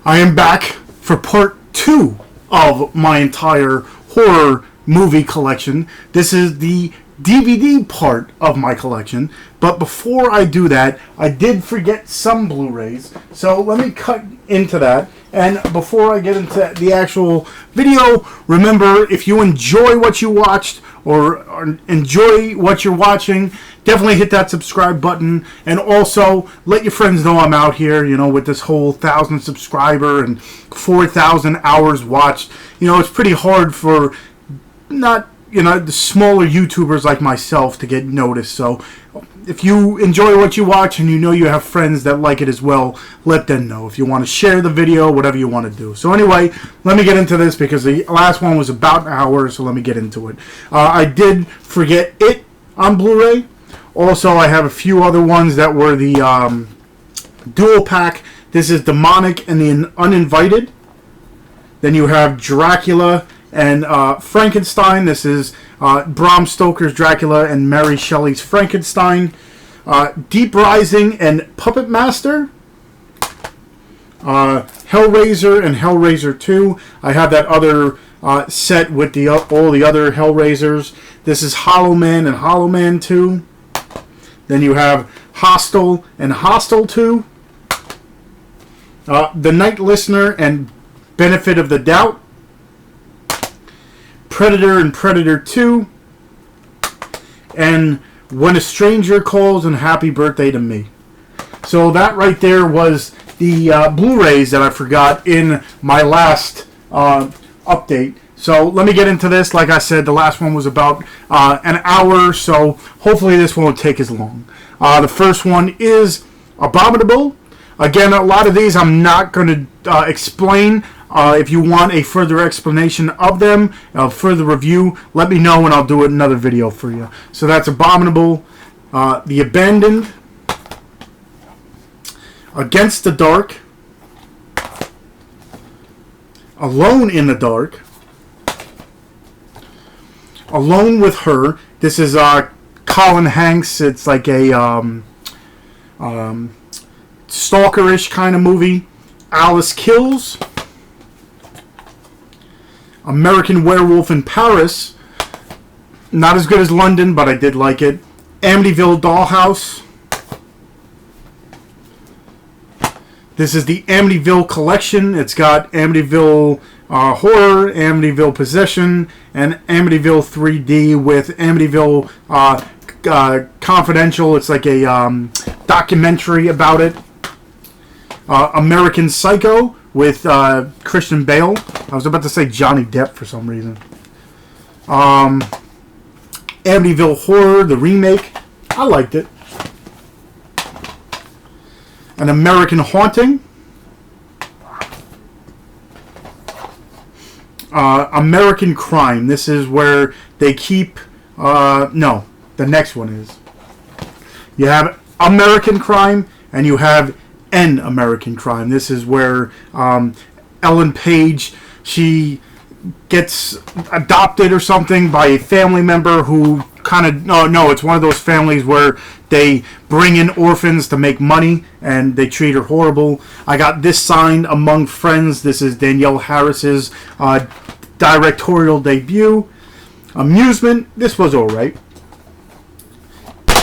I am back for part 2 of my entire horror movie collection. This is the DVD part of my collection, but before I do that, I did forget some Blu-rays, so let me cut into that. And before I get into the actual video, remember, if you enjoy what you watched or enjoy what you're watching, definitely hit that subscribe button, and also let your friends know I'm out here, you know, with this whole 1,000 subscriber and 4,000 hours watched. You know, it's pretty hard for the smaller YouTubers like myself to get noticed. So if you enjoy what you watch and you know you have friends that like it as well, let them know. If you want to share the video, whatever you want to do. So anyway, let me get into this because the last one was about an hour, so let me get into it. I did forget It on Blu-ray. Also, I have a few other ones that were the dual pack. This is Demonic and the Uninvited. Then you have Dracula and Frankenstein. This is Bram Stoker's Dracula and Mary Shelley's Frankenstein. Deep Rising and Puppet Master. Hellraiser and Hellraiser 2. I have that other set with all the other Hellraisers. This is Hollow Man and Hollow Man 2. Then you have Hostel and Hostel 2. The Night Listener and Benefit of the Doubt. Predator and Predator 2. And When a Stranger Calls and Happy Birthday to Me. So that right there was the Blu-rays that I forgot in my last update. So let me get into this. Like I said, the last one was about an hour, so hopefully this won't take as long. The first one is Abominable. Again, a lot of these I'm not going to explain. If you want a further explanation of them, a further review, let me know and I'll do another video for you. So that's Abominable. The Abandoned. Against the Dark. Alone in the Dark. Alone with Her. This is Colin Hanks. It's like a stalkerish kind of movie. Alice Kills. American Werewolf in Paris. Not as good as London, but I did like it. Amityville Dollhouse. This is the Amityville collection. It's got Amityville Horror, Amityville Possession, and Amityville 3D with Amityville Confidential. It's like a documentary about it. American Psycho with Christian Bale. I was about to say Johnny Depp for some reason. Amityville Horror, the remake. I liked it. An American Haunting. American Crime. This is where they keep... no, the next one is. You have American Crime and you have An American Crime. This is where Ellen Page, she gets adopted or something by a family member who kind of... No, it's one of those families where they bring in orphans to make money and they treat her horrible. I got this signed Among Friends. This is Danielle Harris's directorial debut. Amusement. This was alright.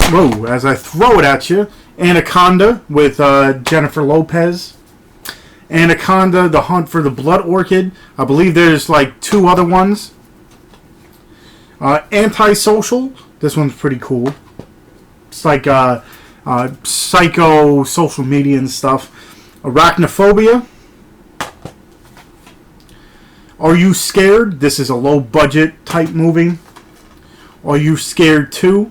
Whoa, as I throw it at you. Anaconda with Jennifer Lopez. Anaconda, The Hunt for the Blood Orchid. I believe there's like 2 other ones. Antisocial. This one's pretty cool. It's like psycho, social media and stuff. Arachnophobia. Are You Scared? This is a low budget type movie. Are You Scared 2?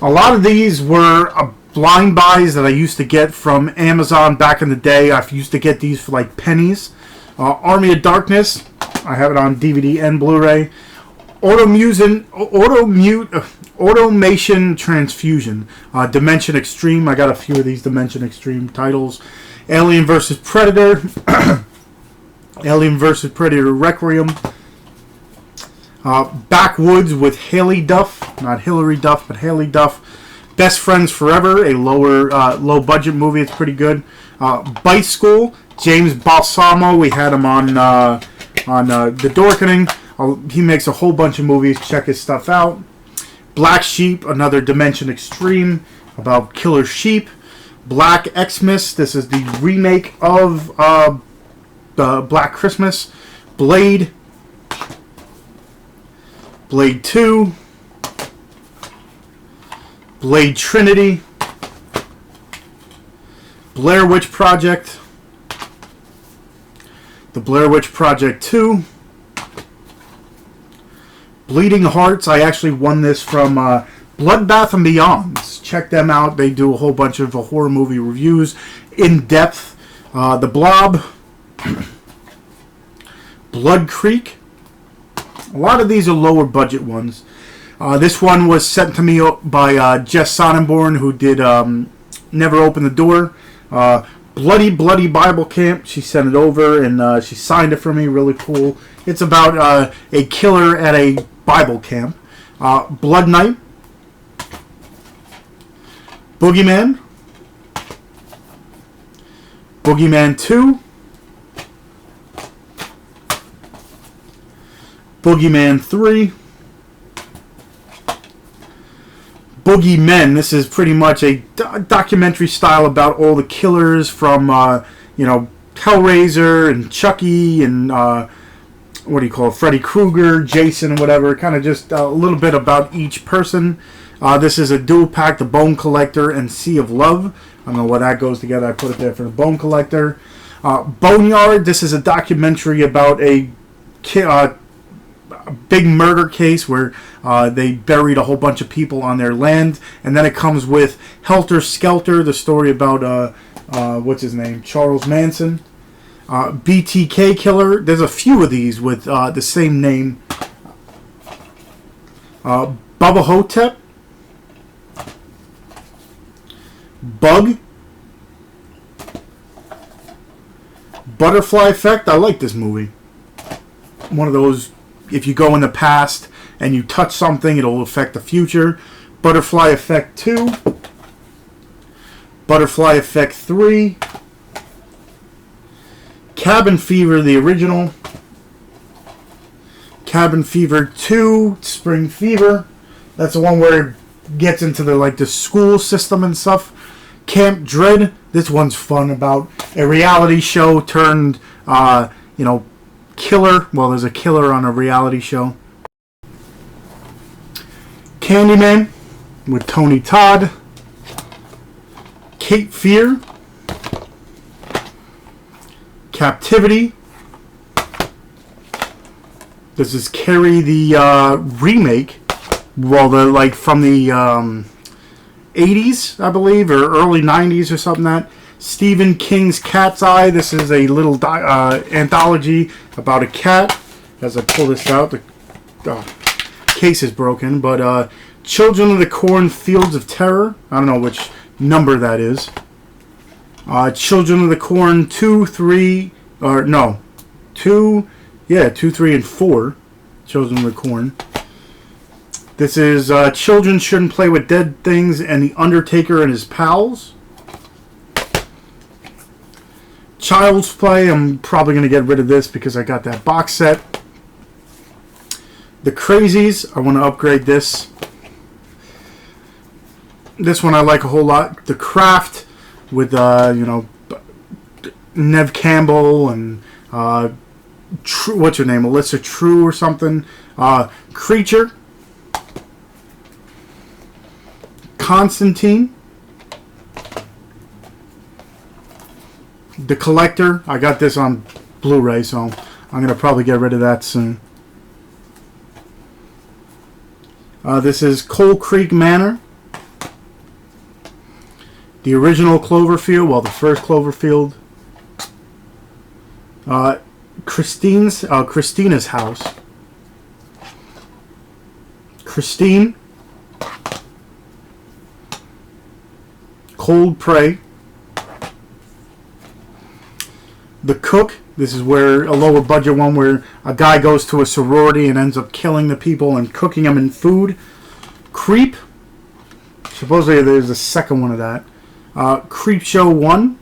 A lot of these were blind buys that I used to get from Amazon back in the day. I used to get these for like pennies. Army of Darkness. I have it on DVD and Blu-ray. Automation Transfusion. Dimension Extreme. I got a few of these Dimension Extreme titles. Alien vs. Predator. Alien vs. Predator Requiem. Backwoods with Haley Duff. Not Hilary Duff, but Haley Duff. Best Friends Forever, a low budget movie. It's pretty good. Bite School. James Balsamo, we had him on The Dorkening. He makes a whole bunch of movies. Check his stuff out. Black Sheep, another Dimension Extreme about killer sheep. Black Xmas, this is the remake of Black Christmas. Blade 2. Blade Trinity. Blair Witch Project. The Blair Witch Project 2. Bleeding Hearts. I actually won this from Bloodbath and Beyond. Check them out. They do a whole bunch of horror movie reviews in depth. The Blob. Blood Creek. A lot of these are lower budget ones. This one was sent to me by Jess Sonnenborn, who did Never Open the Door. Bloody Bible Camp. She sent it over and she signed it for me. Really cool. It's about a killer at a Bible camp. Blood Night. Boogeyman. Boogeyman 2. Boogeyman 3. Boogeymen. This is pretty much a documentary style about all the killers from, Hellraiser and Chucky and, what do you call it, Freddy Krueger, Jason, and whatever. Kind of just a little bit about each person. This is a dual pack, The Bone Collector and Sea of Love. I don't know why that goes together. I put it there for The Bone Collector. Boneyard. This is a documentary about a big murder case where they buried a whole bunch of people on their land. And then it comes with Helter Skelter, the story about, what's his name, Charles Manson. BTK Killer. There's a few of these with the same name. Bubba Hotep. Bug. Butterfly Effect. I like this movie. One of those, if you go in the past and you touch something, it'll affect the future. Butterfly Effect 2. Butterfly Effect 3. Cabin Fever, the original. Cabin Fever 2. Spring Fever. That's the one where it gets into the school system and stuff. Camp Dread. This one's fun, about a reality show turned, killer. Well, there's a killer on a reality show. Candyman with Tony Todd. Cape Fear. Captivity. This is Carrie, the remake. Well, from the 80s, I believe, or early 90s or something like that. Stephen King's Cat's Eye. This is a little anthology about a cat. As I pull this out, the case is broken. But Children of the Corn, Fields of Terror. I don't know which number that is. Children of the Corn 2, 3, 2, 3, and 4. Children of the Corn. This is Children Shouldn't Play with Dead Things and The Undertaker and His Pals. Child's Play. I'm probably going to get rid of this because I got that box set. The Crazies. I want to upgrade this. This one I like a whole lot. The Craft with, Nev Campbell and, what's her name? Alyssa True or something. Creature. Constantine. The Collector. I got this on Blu-ray, so I'm going to probably get rid of that soon. This is Coal Creek Manor. The original Cloverfield, well, the first Cloverfield. Christina's House. Christine. Cold Prey. The Cook. This is where a lower budget one where a guy goes to a sorority and ends up killing the people and cooking them in food. Creep. Supposedly there's a second one of that. Creep Show 1.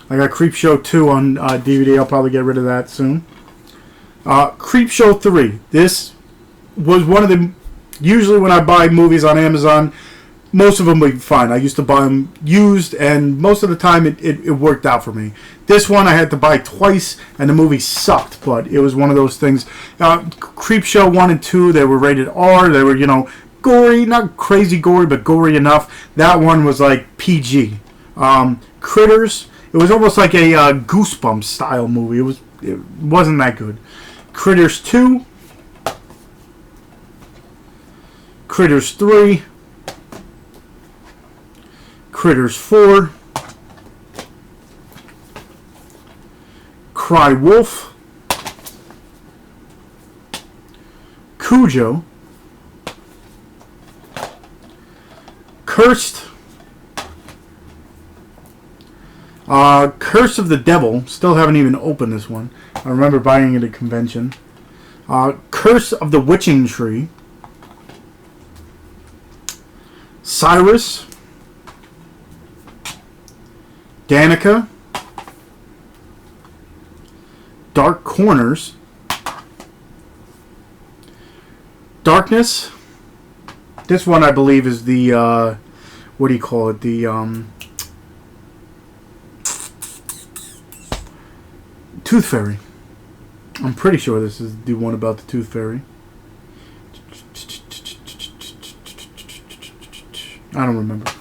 I got Creepshow 2 on DVD. I'll probably get rid of that soon. Creepshow 3. This was one of the... Usually when I buy movies on Amazon, most of them would be fine. I used to buy them used, and most of the time it worked out for me. This one I had to buy twice, and the movie sucked, but it was one of those things. Creepshow 1 and 2, they were rated R. They were, gory, not crazy gory, but gory enough. That one was like PG. Critters, it was almost like a Goosebumps style movie. It wasn't that good. Critters 2, Critters 3, Critters 4, Cry Wolf, Cujo, Cursed, Curse of the Devil. Still haven't even opened this one. I remember buying it at a convention. Curse of the Witching Tree, Cyrus, Danica, Dark Corners, Darkness. This one I believe is the what do you call it? The Tooth Fairy. I'm pretty sure this is the one about the Tooth Fairy. I don't remember.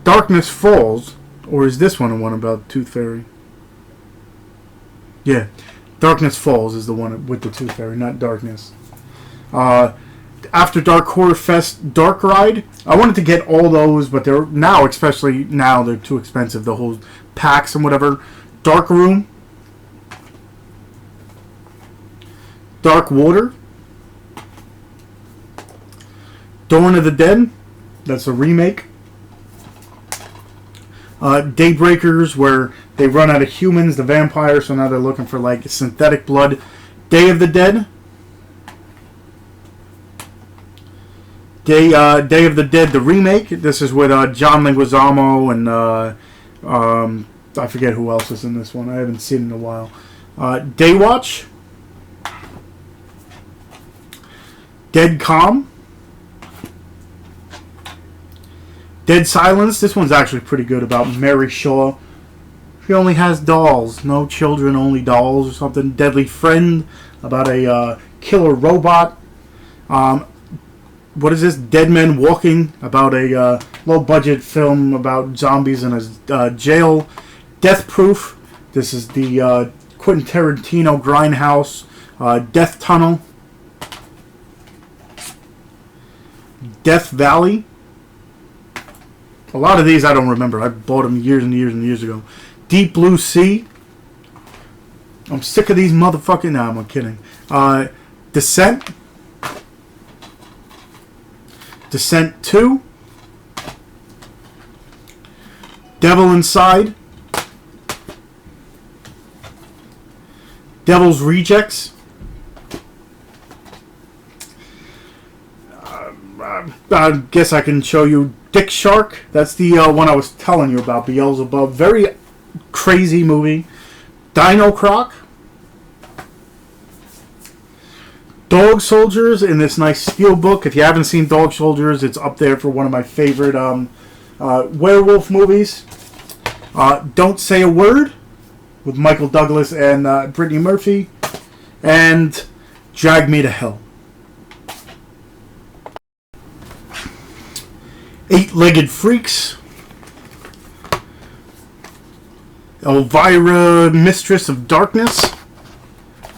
Darkness Falls, or is this one the one about the Tooth Fairy? Yeah, Darkness Falls is the one with the Tooth Fairy, not Darkness. After Dark Horror Fest, Dark Ride. I wanted to get all those, but they're now, especially now, they're too expensive. The whole packs and whatever. Dark Room, Dark Water, Dawn of the Dead. That's a remake. Daybreakers, where they run out of humans, the vampires, so now they're looking for like synthetic blood. Day of the Dead. Day of the Dead, the remake. This is with John Leguizamo and I forget who else is in this one. I haven't seen it in a while. Daywatch. Dead Calm. Dead Silence. This one's actually pretty good, about Mary Shaw. She only has dolls. No children, only dolls or something. Deadly Friend, about a killer robot. What is this? Dead Men Walking, about a low-budget film about zombies in a jail. Death Proof. This is the Quentin Tarantino Grindhouse. Death Tunnel. Death Valley. A lot of these I don't remember. I bought them years and years and years ago. Deep Blue Sea. I'm sick of these motherfucking... No, I'm kidding. Descent. Descent 2. Devil Inside. Devil's Rejects. I guess I can show you Dick Shark. That's the one I was telling you about, Beelzebub. Very crazy movie. Dino Croc. Dog Soldiers in this nice steel book. If you haven't seen Dog Soldiers, it's up there for one of my favorite werewolf movies. Don't Say a Word with Michael Douglas and Brittany Murphy. And Drag Me to Hell. Eight-Legged Freaks. Elvira, Mistress of Darkness.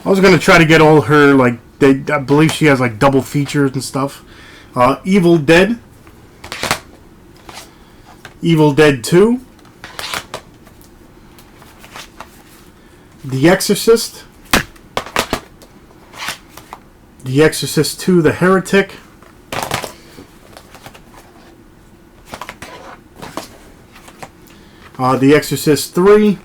I was going to try to get all her, like, I believe she has, like, double features and stuff. Evil Dead. Evil Dead 2. The Exorcist. The Exorcist 2, The Heretic. The Exorcist 3.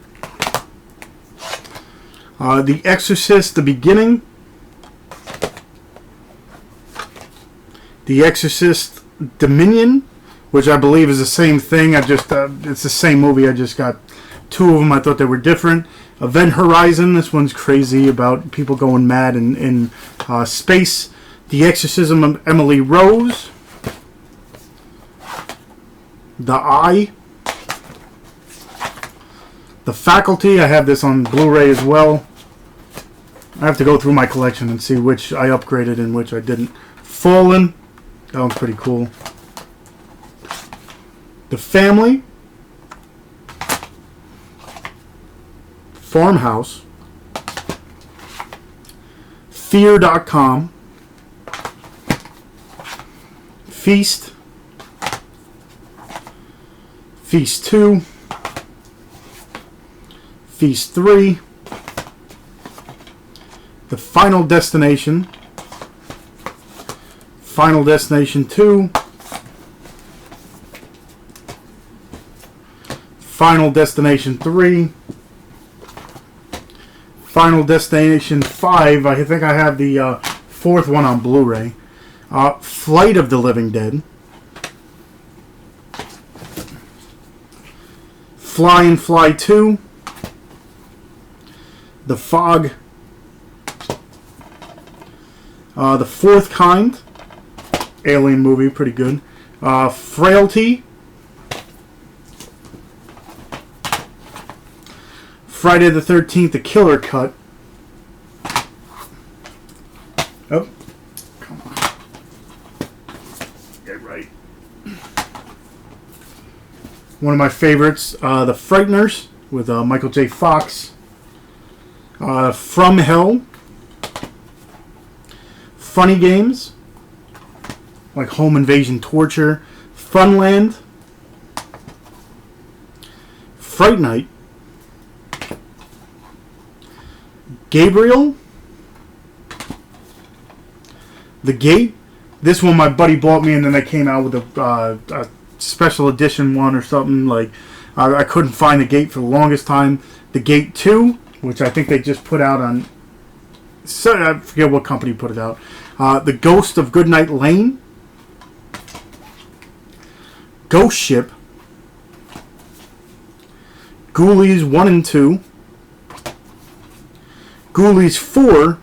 The Exorcist, The Beginning. The Exorcist Dominion which I believe is the same thing. It's the same movie. I just got two of them. I thought they were different. Event Horizon. This one's crazy about people going mad in space. The Exorcism of Emily Rose. The Eye. The Faculty. I have this on Blu-ray as well. I have to go through my collection and see which I upgraded and which I didn't. Fallen. That one's pretty cool. The Family. Farmhouse. Fear.com. Feast. Feast 2. Feast 3. The Final Destination. Final Destination 2. Final Destination 3. Final Destination 5. I think I have the fourth one on Blu-ray. Flight of the Living Dead. Fly and Fly 2. The Fog. The Fourth Kind. Alien movie, pretty good. Frailty. Friday the 13th, The Killer Cut. Oh, come on. Get right. One of my favorites, The Frighteners, with Michael J. Fox. From Hell. Funny Games, like Home Invasion Torture. Funland. Fright Night. Gabriel. The Gate. This one my buddy bought me, and then they came out with a special edition one or something. Like I couldn't find The Gate for the longest time. The Gate 2, which I think they just put out on... So I forget what company put it out. The Ghost of Goodnight Lane. Ghost Ship. Ghoulies 1 and 2. Ghoulies 4.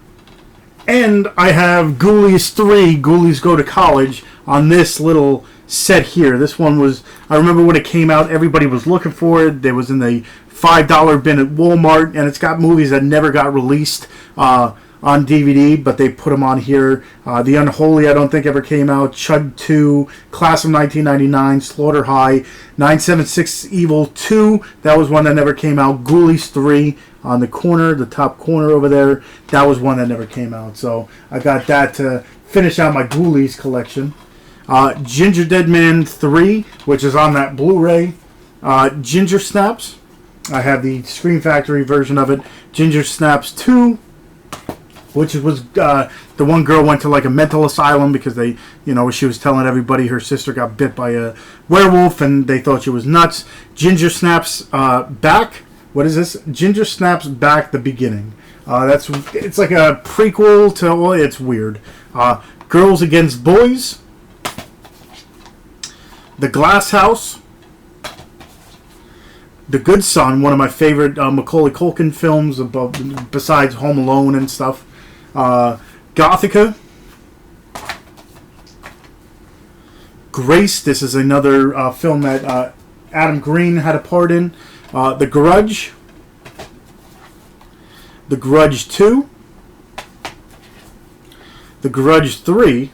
And I have Ghoulies 3, Ghoulies Go to College, on this little set here. This one was... I remember when it came out, everybody was looking for it. It was in the $5 bin at Walmart, and it's got movies that never got released on DVD, but they put them on here. The Unholy, I don't think ever came out. Chud 2, Class of 1999, Slaughter High, 976 Evil 2, that was one that never came out. Ghoulies 3 on the corner, the top corner over there, that was one that never came out. So I got that to finish out my Ghoulies collection. Ginger Dead Man 3, which is on that Blu-ray. Ginger Snaps, I have the Scream Factory version of it. Ginger Snaps 2, which was the one girl went to like a mental asylum because they, she was telling everybody her sister got bit by a werewolf and they thought she was nuts. Ginger Snaps Back. What is this? Ginger Snaps Back: The Beginning. It's like a prequel to... Well, it's weird. Girls Against Boys. The Glass House. The Good Son, one of my favorite Macaulay Culkin films, besides Home Alone and stuff. Gothica. Grace, this is another film that Adam Green had a part in. The Grudge. The Grudge 2. The Grudge 3.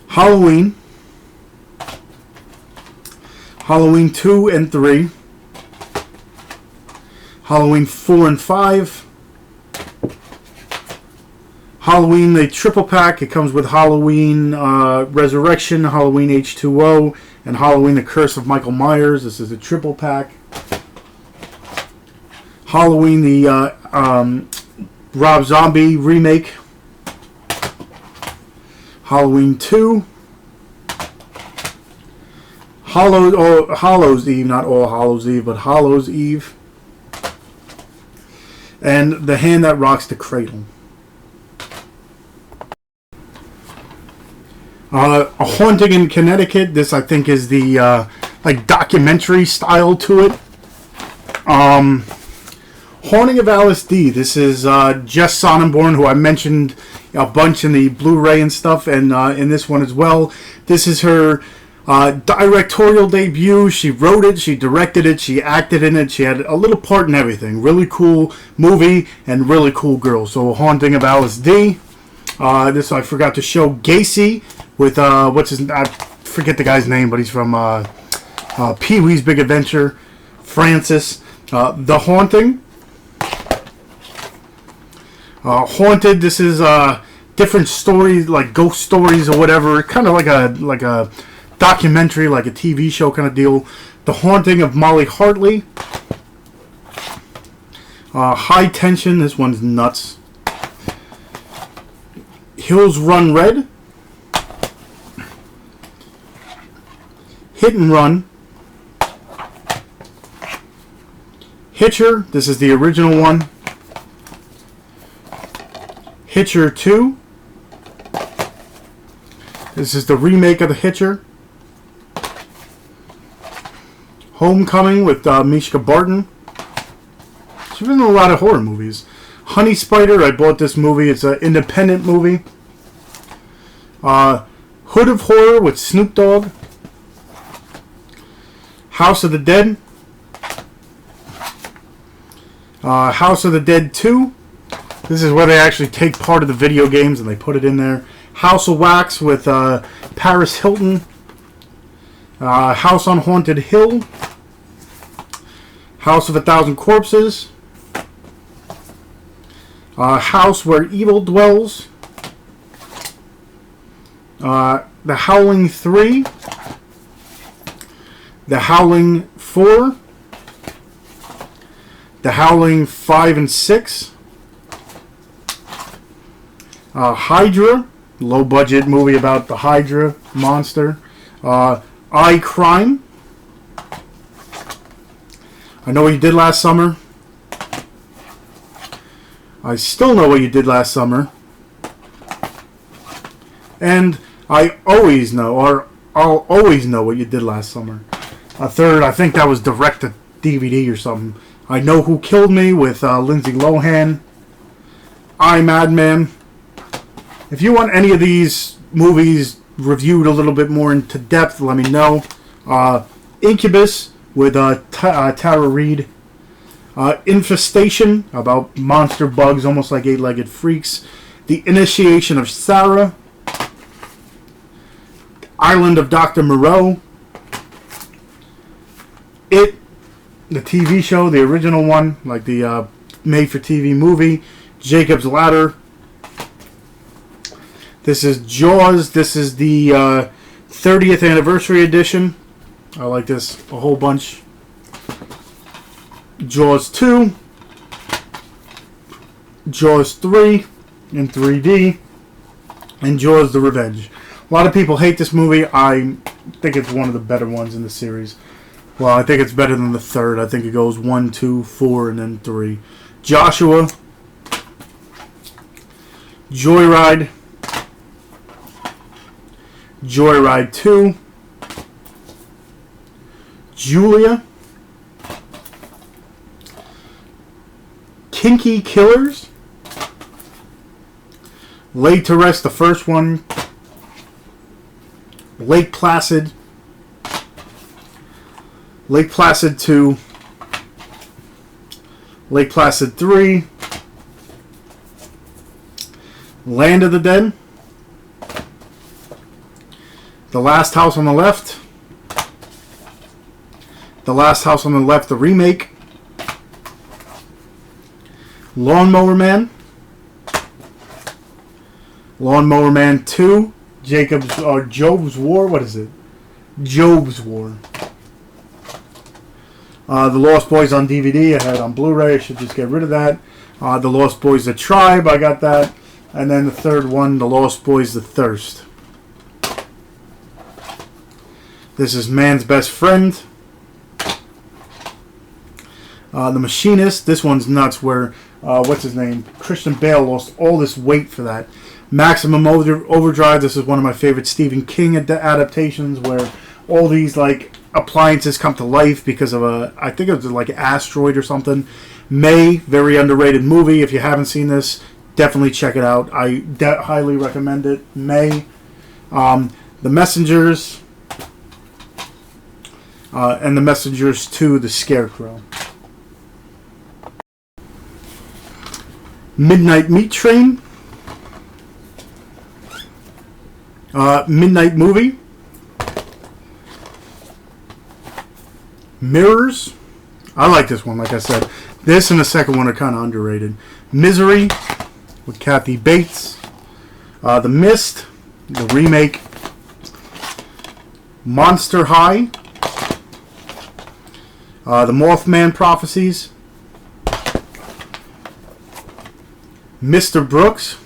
Halloween. Halloween 2 and 3. Halloween 4 and 5. Halloween, the triple pack. It comes with Halloween Resurrection, Halloween H2O, and Halloween The Curse of Michael Myers. This is a triple pack. Halloween, the Rob Zombie remake. Halloween 2. Hallows Eve, not All Hallows Eve, but Hallows Eve. And The Hand That Rocks the Cradle. A Haunting in Connecticut. This, I think, is the like documentary style to it. Haunting of Alice D. This is Jess Sonnenborn, who I mentioned a bunch in the Blu-ray and stuff, and in this one as well. This is her directorial debut. She wrote it, she directed it, she acted in it, she had a little part in everything. Really cool movie and really cool girl. So Haunting of Alice D. This I forgot to show Gacy with what's his, I forget the guy's name, but he's from Pee-wee's Big Adventure. Francis. The Haunting. Haunted. This is different stories, like ghost stories or whatever. Kind of like a documentary, like a TV show kind of deal. The Haunting of Molly Hartley. High Tension. This one's nuts. Hills Run Red. Hit and Run. Hitcher. This is the original one. Hitcher 2. This is the remake of the Hitcher. Homecoming with Mishka Barton. She's been in a lot of horror movies. Honey Spider. I bought this movie. It's an independent movie. Hood of Horror with Snoop Dogg. House of the Dead. House of the Dead 2. This is where they actually take part of the video games and they put it in there. House of Wax with Paris Hilton. House on Haunted Hill. House of a Thousand Corpses. House Where Evil Dwells. The Howling 3. The Howling 4. The Howling 5 and 6. Hydra, low budget movie about the Hydra monster. I Crime. I Know What You Did Last Summer. I Still Know What You Did Last Summer. And I Always Know, or I'll Always Know What You Did Last Summer. A third, I think that was direct to DVD or something. I Know Who Killed Me with Lindsay Lohan. I, Madman. If you want any of these movies reviewed a little bit more into depth, let me know. Incubus with Tara Reid. Infestation, about monster bugs, almost like eight-legged freaks. The Initiation of Sarah. Island of Dr. Moreau. It, the TV show, the original one, like the made-for-TV movie. Jacob's Ladder. This is Jaws. This is the 30th anniversary edition. I like this a whole bunch. Jaws 2. Jaws 3 in 3D. And Jaws the Revenge. A lot of people hate this movie. I think it's one of the better ones in the series. Well, I think it's better than the third. I think it goes 1, 2, 4, and then 3. Joshua. Joyride. Joyride 2. Julia. Kinky Killers. Laid to Rest, the first one. Lake Placid. Lake Placid 2. Lake Placid 3. Land of the Dead. The Last House on the Left. The Last House on the Left, the remake. Lawnmower Man. Lawnmower Man 2. Job's War. What is it? Job's War. The Lost Boys on DVD. I had it on Blu-ray. I should just get rid of that. The Lost Boys, The Tribe. I got that. And then the third one, The Lost Boys, The Thirst. This is Man's Best Friend. The Machinist, this one's nuts, where, what's his name? Christian Bale lost all this weight for that. Maximum Overdrive, this is one of my favorite Stephen King adaptations, where all these, like, appliances come to life because of I think it was like an asteroid or something. May, very underrated movie. If you haven't seen this, definitely check it out. I highly recommend it. May. The Messengers. And The Messengers 2, The Scarecrow. Midnight Meat Train. Midnight Movie. Mirrors. I like this one, like I said. This and the second one are kind of underrated. Misery with Kathy Bates. The Mist, the remake. Monster High. The Mothman Prophecies. Mr. Brooks.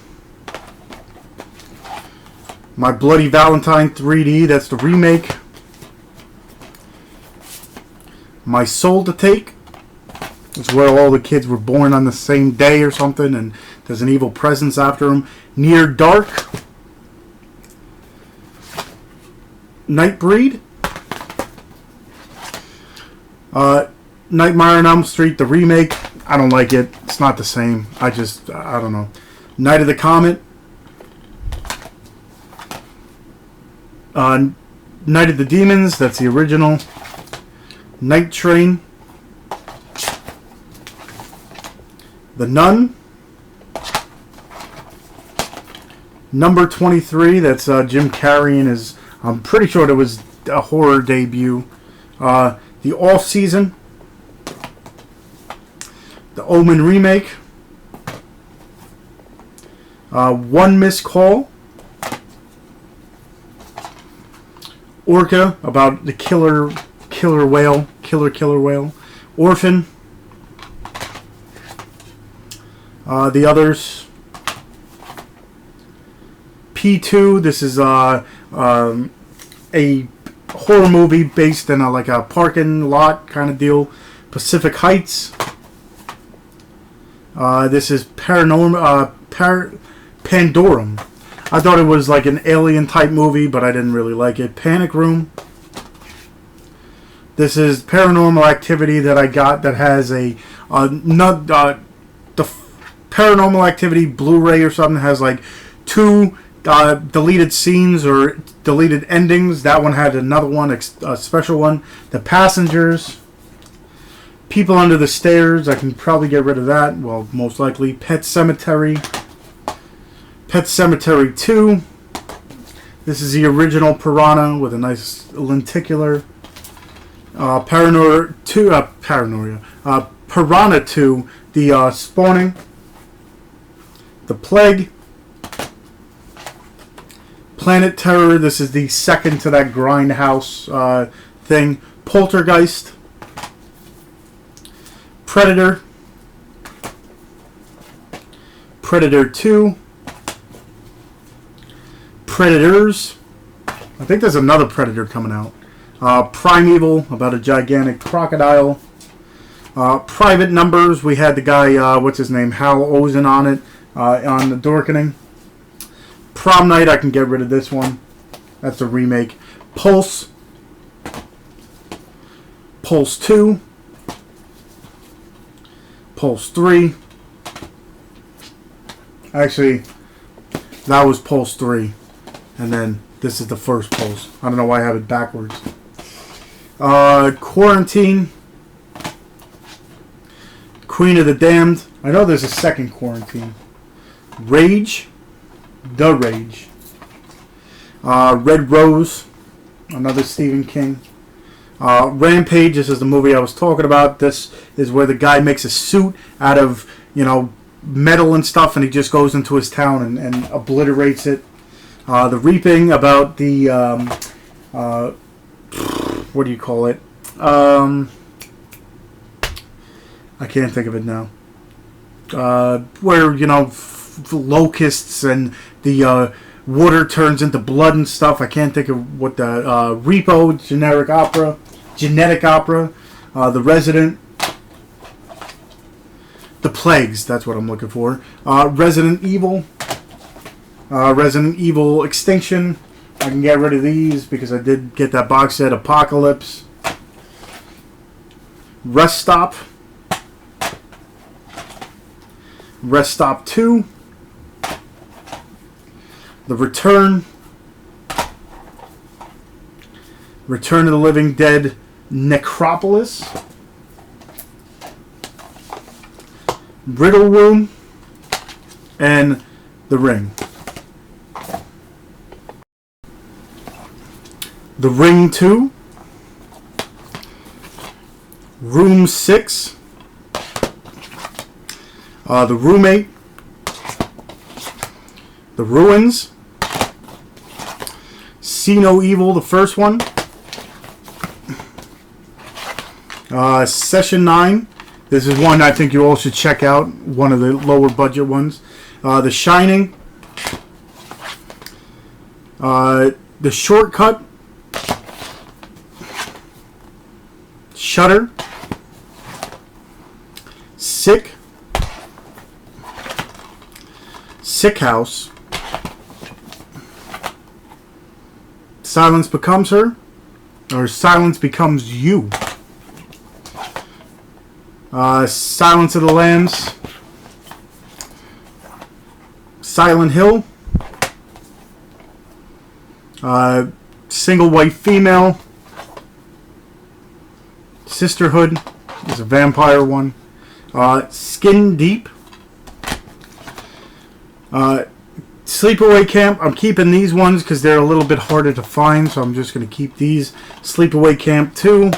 My Bloody Valentine 3D, that's the remake. My Soul to Take. It's where all the kids were born on the same day or something, and there's an evil presence after them. Near Dark. Nightbreed. Nightmare on Elm Street, the remake. I don't like it. It's not the same. I don't know. Night of the Comet. Night of the Demons, that's the original. Night Train. The Nun. Number 23, that's Jim Carrey and his, I'm pretty sure it was a horror debut. The Off Season. The Omen remake. One Missed Call. Orca, about the killer whale. Orphan. The Others. P2, this is a horror movie based in like a parking lot kind of deal. Pacific Heights. This is Pandorum. I thought it was like an alien type movie, but I didn't really like it. Panic Room. This is Paranormal Activity that I got that has the Paranormal Activity Blu-ray or something has like 2 deleted scenes or deleted endings. That one had another one, a special one. The Passengers. People Under the Stairs. I can probably get rid of that. Well, most likely. Pet Sematary. Pet Sematary 2. This is the original Piranha with a nice lenticular. Piranha 2, the Spawning. The Plague. Planet Terror, this is the second to that Grindhouse thing. Poltergeist. Predator. Predator 2. Predators. I think there's another Predator coming out. Primeval, about a gigantic crocodile. Private Numbers, we had the guy, what's his name, Hal Ozen on it, on The Dorkening. Prom Night, I can get rid of this one. That's a remake. Pulse. Pulse 2. Pulse 3. Actually, that was Pulse 3. And then this is the first Pulse. I don't know why I have it backwards. Quarantine. Queen of the Damned. I know there's a second Quarantine. Rage. The Rage. Red Rose. Another Stephen King. Rampage. This is the movie I was talking about. This is where the guy makes a suit out of, metal and stuff, and he just goes into his town and obliterates it. The Reaping, about the, what do you call it? I can't think of it now. Where, locusts and the water turns into blood and stuff. I can't think of what the, Repo, Genetic Opera. The Resident. The Plagues, that's what I'm looking for. Resident Evil. Resident Evil Extinction. I can get rid of these because I did get that box set. Apocalypse. Rest Stop. Rest Stop 2. The Return. Return of the Living Dead Necropolis. Riddle Room. And The Ring. The Ring 2. Room 6. The Roommate. The Ruins. See No Evil, the first one. Session 9. This is one I think you all should check out. One of the lower budget ones. The Shining. The Shortcut. Shutter. Sick. Sick House. Silence Becomes Her. Or Silence Becomes You. Silence of the Lambs. Silent Hill. Single White Female. Sisterhood is a vampire one. Skin Deep. Sleepaway Camp. I'm keeping these ones because they're a little bit harder to find, so I'm just going to keep these. Sleepaway Camp 2.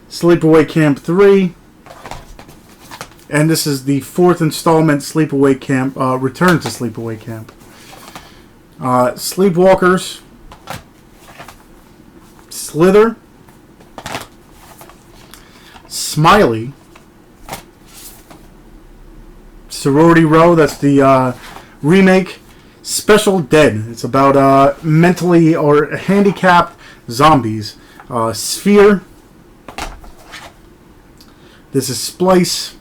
Sleepaway Camp 3. And this is the 4th installment Sleepaway Camp. Return to Sleepaway Camp. Sleepwalkers. Slither. Smiley. Sorority Row, that's the remake. Special Dead, it's about mentally or handicapped zombies. Sphere. This is Splice.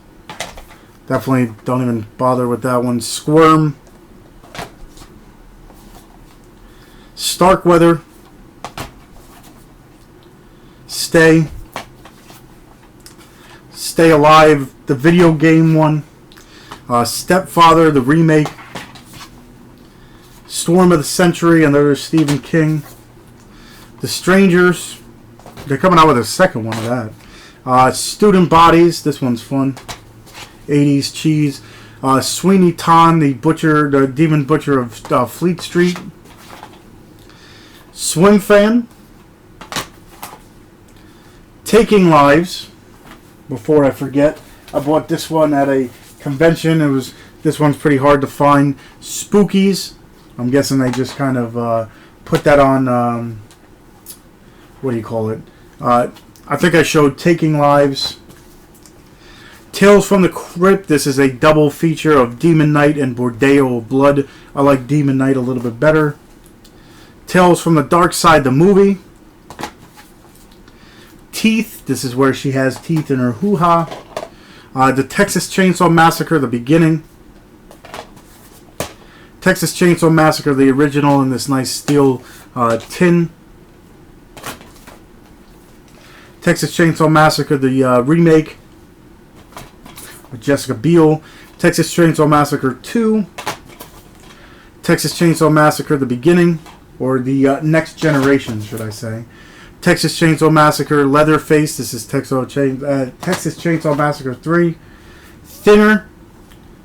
Definitely don't even bother with that one. Squirm. Starkweather. Stay. Stay Alive, the video game one. Stepfather, the remake. Storm of the Century, another Stephen King. The Strangers. They're coming out with a second one of that. Student Bodies, this one's fun. 80s cheese. Sweeney Todd, the butcher, the demon butcher of Fleet Street. Swing Fan. Taking Lives. Before I forget, I bought this one at a convention. This one's pretty hard to find. Spookies. I'm guessing they just kind of put that on. What do you call it? I think I showed Taking Lives. Tales from the Crypt. This is a double feature of Demon Knight and Bordello of Blood. I like Demon Knight a little bit better. Tales from the Dark Side, the movie. Teeth. This is where she has teeth in her hoo-ha. The Texas Chainsaw Massacre, the beginning. Texas Chainsaw Massacre, the original, in this nice steel tin. Texas Chainsaw Massacre, the remake with Jessica Biel. Texas Chainsaw Massacre 2. Texas Chainsaw Massacre, the beginning, or the next generation, should I say. Texas Chainsaw Massacre, Leatherface. This is Texas Chainsaw Massacre 3. Thinner.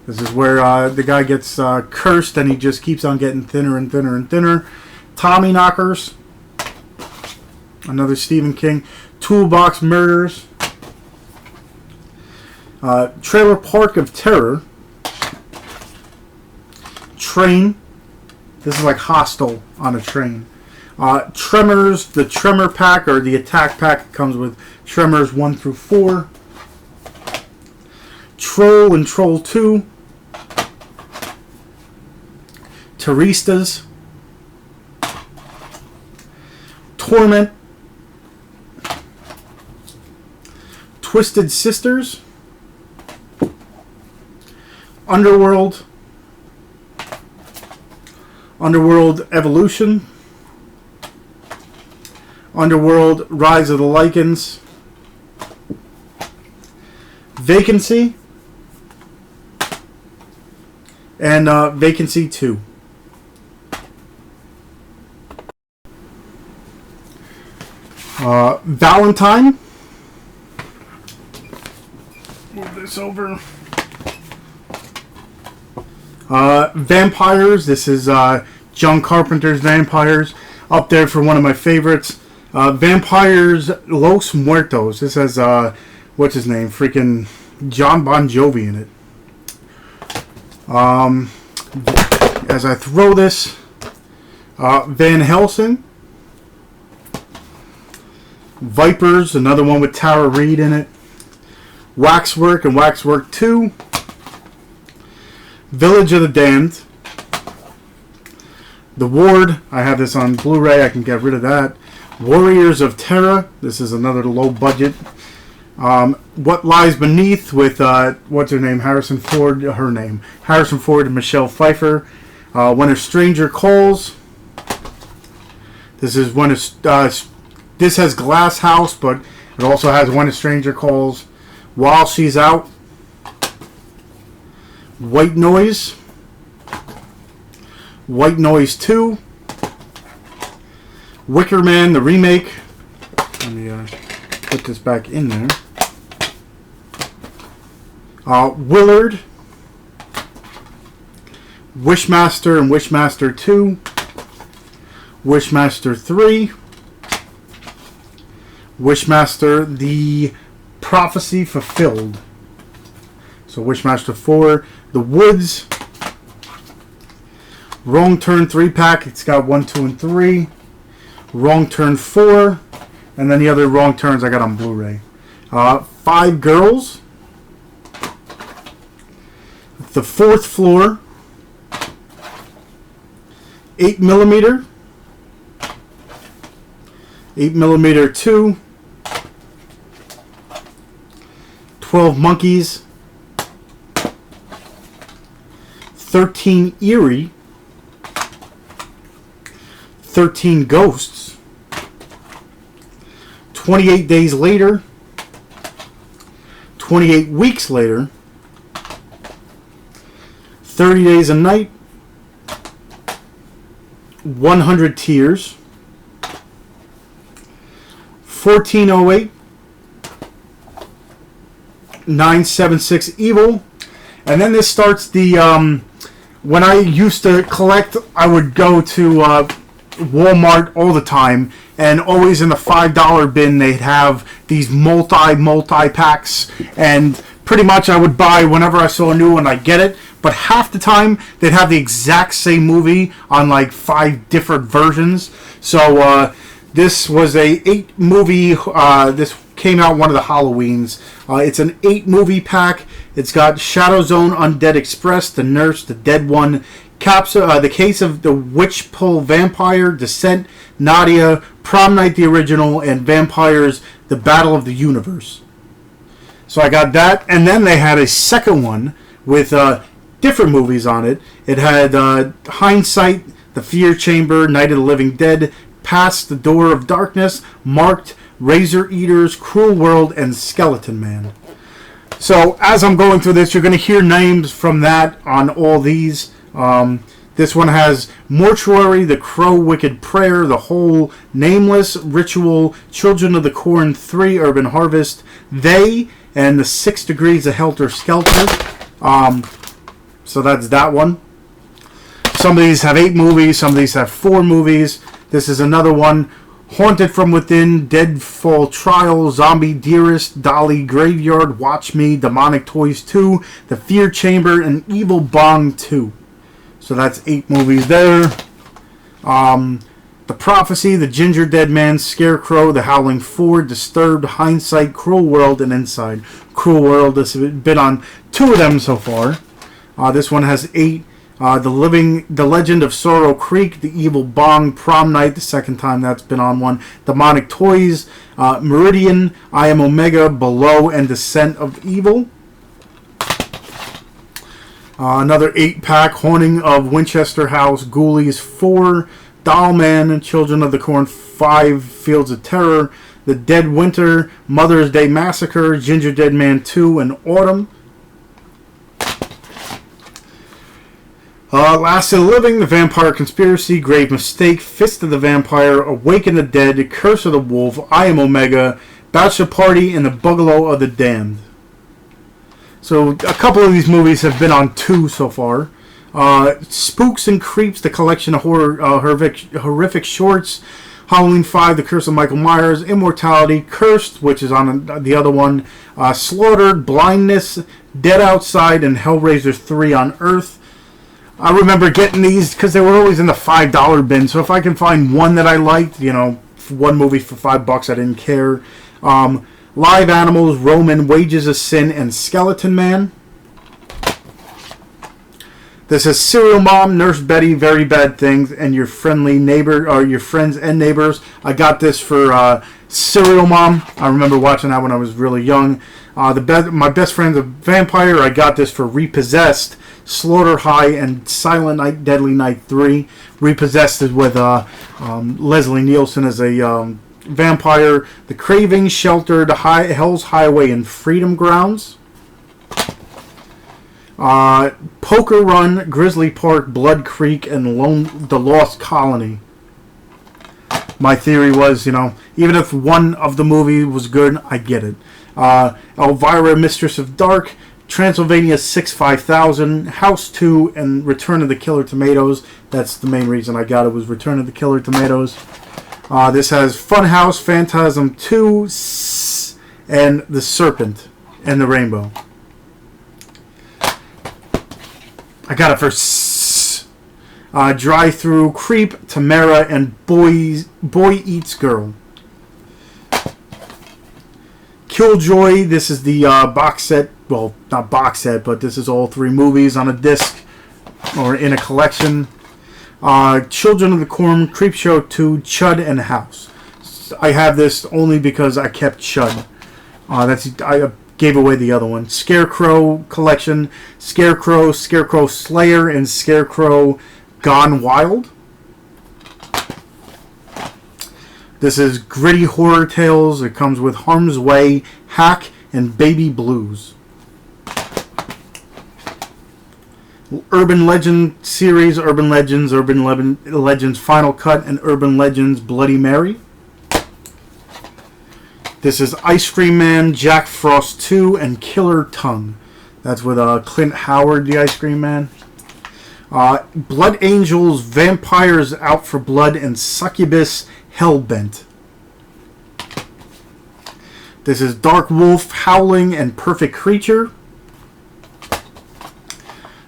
This is where the guy gets cursed and he just keeps on getting thinner and thinner and thinner. Tommy Knockers. Another Stephen King. Toolbox Murders. Trailer Park of Terror. Train. This is like Hostel on a train. Tremors, the Tremor pack, or the attack pack, comes with Tremors 1 through 4. Troll and Troll 2. Turistas. Torment. Twisted Sisters. Underworld, Underworld Evolution, Underworld Rise of the Lycans, Vacancy, and Vacancy 2. Valentine. Move this over. Vampires. This is John Carpenter's Vampires. Up there for one of my favorites. Vampires Los Muertos. This has, what's his name? Freaking John Bon Jovi in it. As I throw this, Van Helsing. Vipers, another one with Tara Reid in it. Waxwork and Waxwork 2. Village of the Damned. The Ward, I have this on Blu-ray, I can get rid of that. Warriors of Terra, this is another low budget. What Lies Beneath with, what's her name, Harrison Ford and Michelle Pfeiffer. When a Stranger Calls. This is this has Glass House, but it also has When a Stranger Calls. While She's Out. White Noise. White Noise 2. Wicker Man, the remake. Let me put this back in there. Willard. Wishmaster and Wishmaster 2. Wishmaster 3. Wishmaster, the Prophecy Fulfilled. So Wishmaster 4. The Woods. Wrong Turn 3-pack. It's got 1, 2, and 3. Wrong Turn 4. And then the other Wrong Turns I got on Blu-ray. 5 Girls. The Fourth Floor. 8mm. 8mm 2. 12 Monkeys. 13 Eerie. 13 Ghosts. 28 Days Later. 28 Weeks Later. 30 Days a Night. 100 Tears. 1408. 976 Evil. And then this starts the when I used to collect, I would go to Walmart all the time, and always in the $5 bin they'd have these multi packs, and pretty much I would buy whenever I saw a new one, I'd get it. But half the time they'd have the exact same movie on like 5 different versions. So this was a 8 movie. This came out one of the Halloweens. It's an 8 movie pack. It's got Shadow Zone, Undead Express, The Nurse, The Dead One, The Case of the Witch Pull Vampire, Descent, Nadia, Prom Night the Original, and Vampires, The Battle of the Universe. So I got that, and then they had a second one with different movies on it. It had Hindsight, The Fear Chamber, Night of the Living Dead, Past the Door of Darkness, Marked, Razor Eaters, Cruel World, and Skeleton Man. So as I'm going through this, you're going to hear names from that on all these. This one has Mortuary, The Crow, Wicked Prayer, The Hole, Nameless, Ritual, Children of the Corn 3, Urban Harvest, They, and The 6 Degrees of Helter Skelter. So that's that one. Some of these have 8 movies, some of these have 4 movies. This is another one. Haunted from Within, Deadfall Trial, Zombie Dearest, Dolly Graveyard, Watch Me, Demonic Toys 2, The Fear Chamber, and Evil Bong 2. So that's 8 movies there. The Prophecy, The Ginger Dead Man, Scarecrow, The Howling 4, Disturbed, Hindsight, Cruel World, and Inside. Cruel World has been on 2 of them so far. This one has 8. The Legend of Sorrow Creek, The Evil Bong, Prom Night, the second time that's been on one, Demonic Toys, Meridian, I Am Omega, Below, and Descent of Evil. Another 8-pack, Haunting of Winchester House, Ghoulies 4, Doll Man, Children of the Corn 5, Fields of Terror, The Dead Winter, Mother's Day Massacre, Ginger Dead Man 2, and Autumn. Last of the Living, The Vampire Conspiracy, Grave Mistake, Fist of the Vampire, Awaken the Dead, Curse of the Wolf, I Am Omega, Bachelor Party, and The Bungalow of the Damned. So a couple of these movies have been on 2 so far. Spooks and Creeps, the collection of horrific shorts. Halloween 5, The Curse of Michael Myers. Immortality, Cursed, which is on the other one. Slaughtered, Blindness, Dead Outside, and Hellraiser 3 on Earth. I remember getting these because they were always in the $5 bin. So if I can find one that I liked, one movie for $5, I didn't care. Live Animals, Roman, Wages of Sin, and Skeleton Man. This is Serial Mom, Nurse Betty, Very Bad Things, and Your Friendly Neighbor, or Your Friends and Neighbors. I got this for Serial Mom. I remember watching that when I was really young. My Best Friend's a Vampire. I got this for Repossessed, Slaughter High, and Silent Night, Deadly Night 3. Repossessed is with Leslie Nielsen as a vampire. The Craving, Shelter, Hell's Highway, and Freedom Grounds. Poker Run, Grizzly Park, Blood Creek, and The Lost Colony. My theory was, even if one of the movies was good, I get it. Elvira, Mistress of Dark, Transylvania 6-5000, House 2, and Return of the Killer Tomatoes. That's the main reason I got it, was Return of the Killer Tomatoes. This has Funhouse, Phantasm 2, and The Serpent and the Rainbow. I got it for Drive Through, Creep, Tamara, and Boy Eats Girl. Killjoy, this is the box set. Well, not box set, but this is all 3 movies on a disc or in a collection. Children of the Corn, Creepshow 2, Chud, and House. I have this only because I kept Chud. I gave away the other one. Scarecrow collection, Scarecrow, Scarecrow Slayer, and Scarecrow Gone Wild. This is Gritty Horror Tales. It comes with Harm's Way, Hack, and Baby Blues. Urban Legend series, Urban Legends Final Cut, and Urban Legends Bloody Mary. This is Ice Cream Man, Jack Frost 2, and Killer Tongue. That's with Clint Howard, the Ice Cream Man. Blood Angels, Vampires Out for Blood, and Succubus Hellbent. This is Dark Wolf, Howling, and Perfect Creature.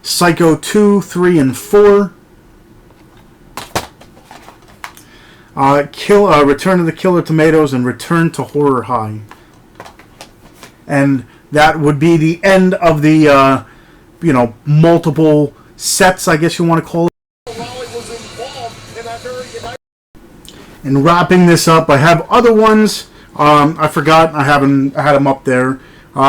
Psycho 2, 3, and 4. Return of the Killer Tomatoes, and Return to Horror High. And that would be the end of the, multiple sets, I guess you want to call it. And wrapping this up, I have other ones. I forgot. I had them up there.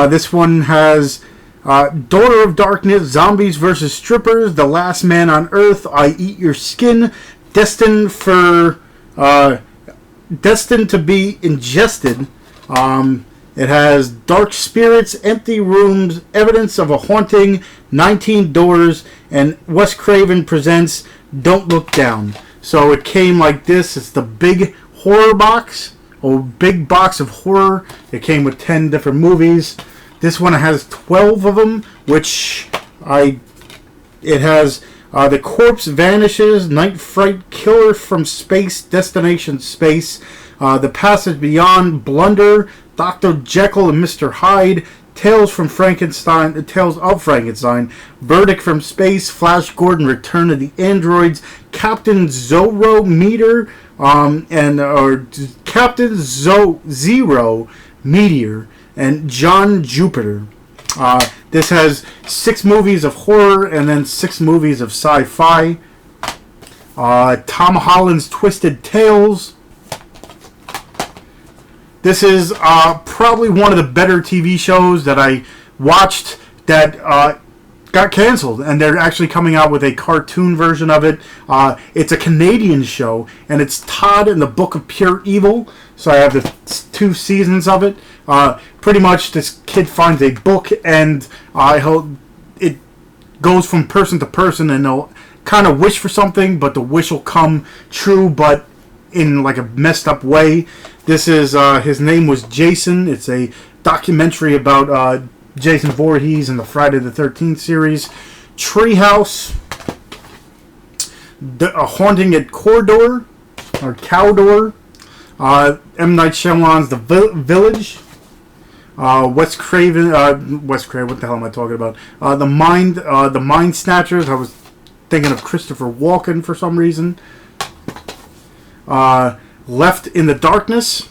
This one has Daughter of Darkness, Zombies vs. Strippers, The Last Man on Earth, I Eat Your Skin, Destined to Be Ingested. It has Dark Spirits, Empty Rooms, Evidence of a Haunting, 19 Doors, and Wes Craven Presents Don't Look Down. So it came like this. It's the big horror box, or big box of horror. It came with 10 different movies. This one has 12 of them, which it has The Corpse Vanishes, Night Fright, Killer from Space, Destination Space, The Passage Beyond, Blunder, Dr. Jekyll and Mr. Hyde, Tales of Frankenstein, Verdict from Space, Flash Gordon, Return of the Androids, Captain Zorro Meteor, Captain Zero Meteor, and John Jupiter. This has 6 movies of horror and then 6 movies of sci-fi. Tom Holland's Twisted Tales. This is probably one of the better TV shows that I watched that got got canceled, and they're actually coming out with a cartoon version of it. It's a Canadian show, and it's Todd and the Book of Pure Evil. So I have the 2 seasons of it. Pretty much, this kid finds a book, and I hope it goes from person to person, and they'll kind of wish for something, but the wish will come true, but in like a messed up way. This is his name was Jason. It's a documentary about Jason Voorhees and the Friday the 13th series. Treehouse, A Haunting at Cawdor, or Cawdor. M. Night Shyamalan's The Village. Wes Craven, what the hell am I talking about? The Mind Snatchers. I was thinking of Christopher Walken for some reason. Left in the Darkness.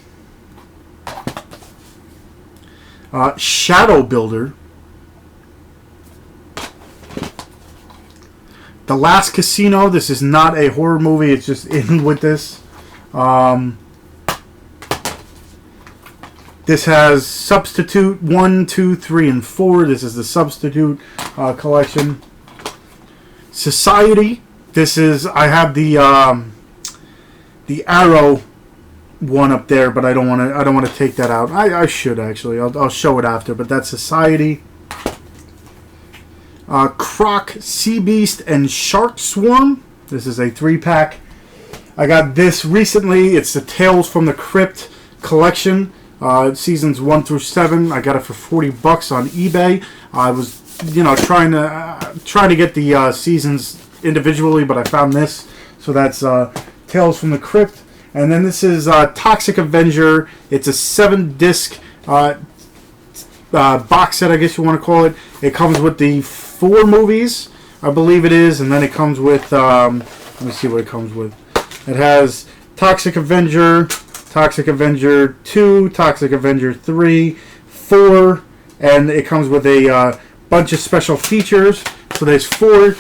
Shadow Builder. The Last Casino. This is not a horror movie. It's just in with this. This has Substitute 1, 2, 3, and 4. This is the Substitute collection. Society. This is, I have the Arrow one up there, but I don't want to take that out. I should actually. I'll show it after, but that's Society. Croc, Sea Beast, and Shark Swarm. This is a 3-pack. I got this recently. It's the Tales from the Crypt collection. Seasons 1 through 7. I got it for $40 on eBay. I was, trying to get the seasons individually, but I found this. So that's Tales from the Crypt. And then this is Toxic Avenger. It's a 7-disc box set, I guess you want to call it. It comes with the 4 movies, I believe it is, and then it comes with, let me see what it comes with. It has Toxic Avenger, Toxic Avenger 2, Toxic Avenger 3, 4, and it comes with a bunch of special features. So there's 4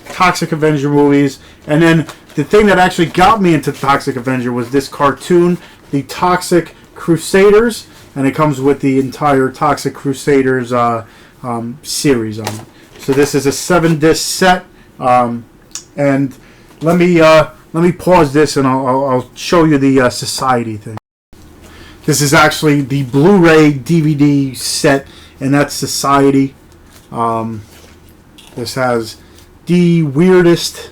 Toxic Avenger movies, and then the thing that actually got me into Toxic Avenger was this cartoon, the Toxic Crusaders, and it comes with the entire Toxic Crusaders series on it. So this is a 7-disc set, and let me pause this and I'll show you the Society thing. This is actually the Blu-ray DVD set, and that's Society. This has the weirdest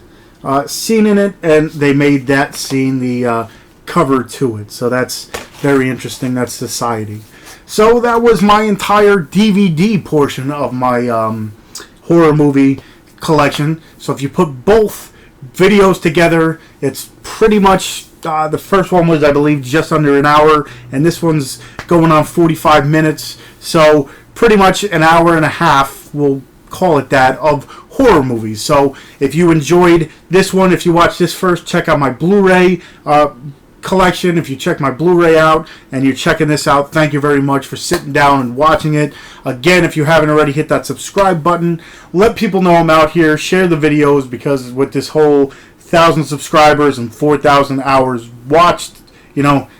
scene in it, and they made that scene the cover to it. So that's very interesting. That's Society. So that was my entire DVD portion of my horror movie collection. So if you put both videos together, it's pretty much the first one was, I believe, just under an hour, and this one's going on 45 minutes. So pretty much an hour and a half, we'll call it that, of horror movies. So if you enjoyed this one, if you watched this first, check out my Blu-ray collection. If you check my Blu-ray out and you're checking this out, thank you very much for sitting down and watching it. Again, if you haven't already, hit that subscribe button. Let people know I'm out here. Share the videos, because with this whole 1,000 subscribers and 4,000 hours watched,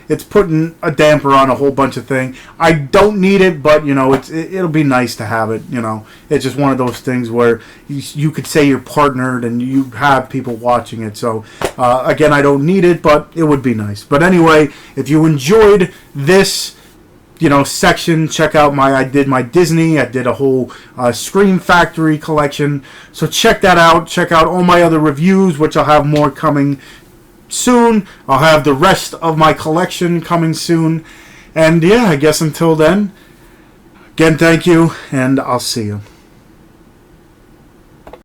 it's putting a damper on a whole bunch of things. I don't need it, but it'll be nice to have it. It's just one of those things where you could say you're partnered and you have people watching it. So again, I don't need it, but it would be nice. But anyway, if you enjoyed this section, check out I did my Disney, I did a whole Scream Factory collection, so check that out. Check out all my other reviews, which I'll have more coming soon. I'll have the rest of my collection coming soon, and yeah, I guess until then, again, thank you, and I'll see you.